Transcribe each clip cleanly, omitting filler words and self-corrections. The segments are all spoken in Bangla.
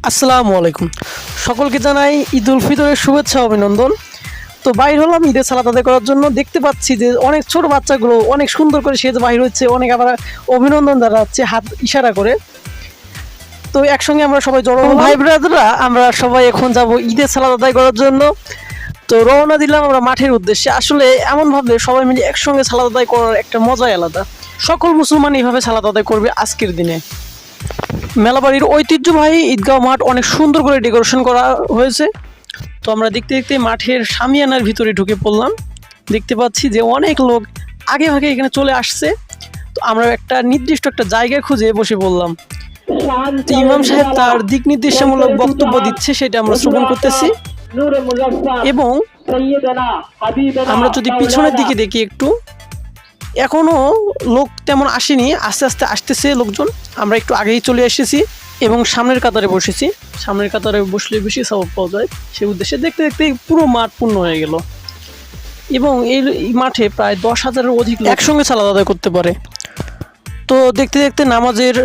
আসসালামু আলাইকুম। সকলকে জানাই ঈদ উল ফিতরের শুভেচ্ছা অভিনন্দন। তো বাইর হলাম ঈদের সালাত আদায় করার জন্য। দেখতে পাচ্ছি যে অনেক ছোট বাচ্চাগুলো অনেক সুন্দর করে সেজে বাহির হচ্ছে, অনেক আবার অভিনন্দন জানাচ্ছে হাত ইশারা করে। তো একসঙ্গে আমরা সবাই জড়ো হলাম। ভাই ব্রাদাররা আমরা সবাই এখন যাব ঈদের সালাত আদায় করার জন্য। তো রওনা দিলাম আমরা মাঠের উদ্দেশ্যে। আসলে এমনভাবে সবাই মিলে একসঙ্গে সালাত আদায় করার একটা মজাই আলাদা। সকল মুসলমান এইভাবে সালাত আদায় করবে আজকের দিনে। মেলাবাড়ির ঐতিহ্যবাহী ঈদগাঁও মাঠ অনেক সুন্দর করে ডেকোরেশন করা হয়েছে। তো আমরা দেখতে দেখতে মাঠের শামিয়ানার ভিতরে ঢুকে পড়লাম। দেখতে পাচ্ছি যে অনেক লোক আগে ভাগে এখানে চলে আসছে। তো আমরা একটা নির্দিষ্ট একটা জায়গায় খুঁজে বসে পড়লাম। তো ইমাম সাহেব তার দিক নির্দেশমূলক বক্তব্য দিচ্ছে, সেটা আমরা শ্রবণ করতেছি। এবং আমরা যদি পিছনের দিকে দেখি একটু, এখনও লোক তেমন আসেনি, আস্তে আস্তে আসতেছে লোকজন। আমরা একটু আগেই চলে এসেছি এবং সামনের কাতারে বসেছি। সামনের কাতারে বসলে বেশি সওয়াব পাওয়া যায়, সেই উদ্দেশ্যে দেখতে দেখতে পুরো মাঠ পূর্ণ হয়ে গেল। এবং এই মাঠে প্রায় 10,000-এর অধিক লোক একসঙ্গে সালাত আদায় করতে পারে। তো দেখতে দেখতে নামাজের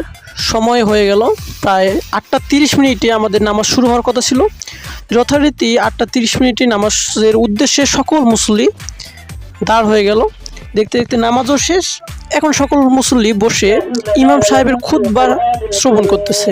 সময় হয়ে গেল। প্রায় 8:30 আমাদের নামাজ শুরু হওয়ার কথা ছিল। যথারীতি 8:30 নামাজের উদ্দেশ্যে সকল মুসল্লি দাঁড় হয়ে গেল। দেখতে দেখতে নামাজও শেষ। এখন সকল মুসল্লি বসে ইমাম সাহেবের খুতবা শ্রবণ করতেছে।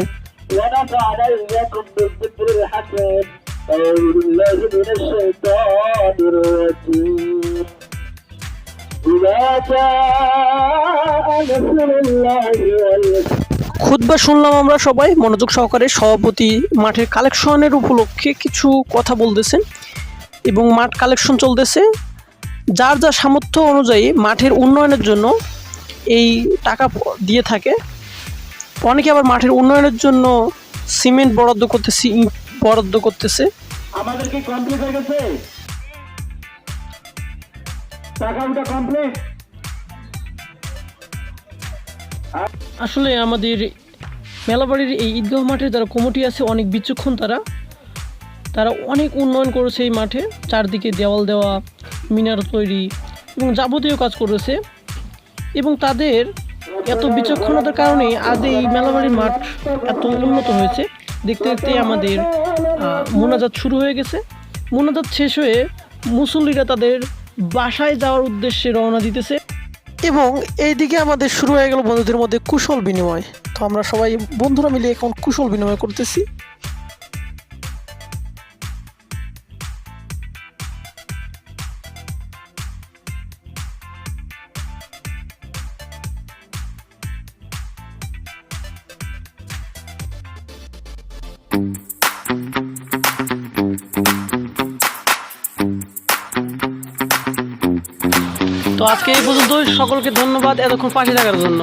খুতবা শুনলাম আমরা সবাই মনোযোগ সহকারে। সভাপতি মাঠের কালেকশনের উপলক্ষে কিছু কথা বলতেছেন এবং মাঠ কালেকশন চলতেছে। যার যার সামর্থ্য অনুযায়ী মাঠের উন্নয়নের জন্য এই টাকা দিয়ে থাকে। অনেকে আবার মাঠের উন্নয়নের জন্য সিমেন্ট বরাদ্দ করতেছে, ইট বরাদ্দ করতেছে। আমাদের কি কমপ্লিট হয়ে গেছে? টাকাটা কমপ্লিট? আসলে আমাদের মেলাবাড়ির এই ঈদগাঁও মাঠের যারা কমিটি আছে অনেক বিচক্ষণ। তারা অনেক উন্নয়ন করেছে এই মাঠে। চারদিকে দেওয়াল দেওয়া, মিনার তৈরি এবং যাবতীয় কাজ করেছে। এবং তাদের এত বিচক্ষণতার কারণে আজ এই মেলাবাড়ির মাঠ এত উন্নত হয়েছে। দেখতে দেখতে আমাদের মোনাজাত শুরু হয়ে গেছে। মোনাজাত শেষ হয়ে মুসল্লিরা তাদের বাসায় যাওয়ার উদ্দেশ্যে রওনা দিতেছে। এবং এইদিকে আমাদের শুরু হয়ে গেল বন্ধুদের মধ্যে কুশল বিনিময়। তো আমরা সবাই বন্ধুরা মিলে এখন কুশল বিনিময় করতেছি। তো আজকে এই পর্যন্ত। সকলকে ধন্যবাদ এতক্ষণ পাশে থাকার জন্য।